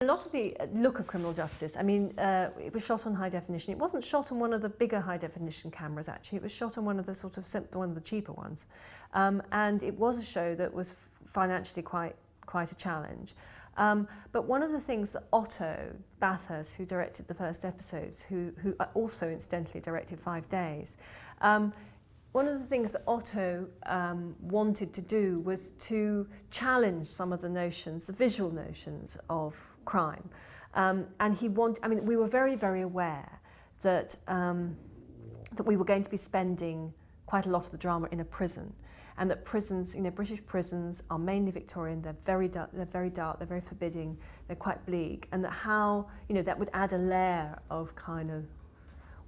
lot of the look of criminal justice, I mean, it was shot on high definition. It wasn't shot on one of the bigger high definition cameras, actually. It was shot on one of the sort of one of the cheaper ones. And it was a show that was financially quite a challenge. But one of the things that Otto Bathurst, who directed the first episodes, who also incidentally directed 5 Days, one of the things that Otto wanted to do was to challenge some of the notions, the visual notions of crime. And he wanted, I mean, we were very, very aware that, that we were going to be spending quite a lot of the drama in a prison. And that prisons, you know, British prisons are mainly Victorian, they're very dark, they're very forbidding, they're quite bleak. And that how, you know, that would add a layer of kind of,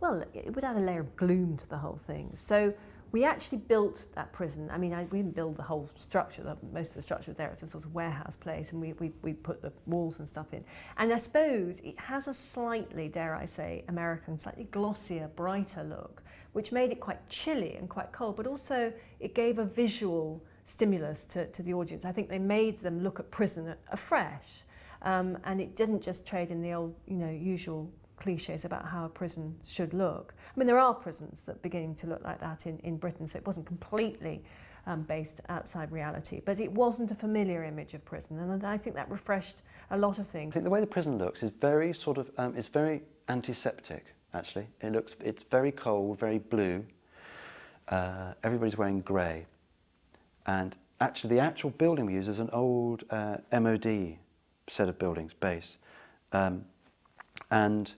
well, it would add a layer of gloom to the whole thing. So we actually built that prison. I mean, we didn't build the whole structure. Most of the structure was there. It's a sort of warehouse place, and we put the walls and stuff in. And I suppose it has a slightly, dare I say, American, slightly glossier, brighter look, which made it quite chilly and quite cold, but also it gave a visual stimulus to the audience. I think they made them look at prison afresh, and it didn't just trade in the old, you know, usual cliches about how a prison should look. I mean, there are prisons that are beginning to look like that in Britain, so it wasn't completely based outside reality, but it wasn't a familiar image of prison, and I think that refreshed a lot of things. I think the way the prison looks is very sort of, it's very antiseptic, actually. It's very cold, very blue. Everybody's wearing grey. And actually, the actual building we use is an old MOD set of buildings, base. And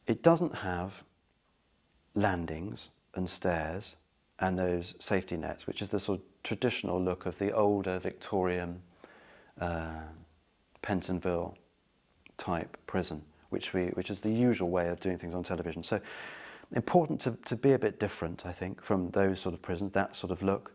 it doesn't have landings and stairs and those safety nets, which is the sort of traditional look of the older Victorian Pentonville type prison, which is the usual way of doing things on television. So important to be a bit different, I think, from those sort of prisons, that sort of look.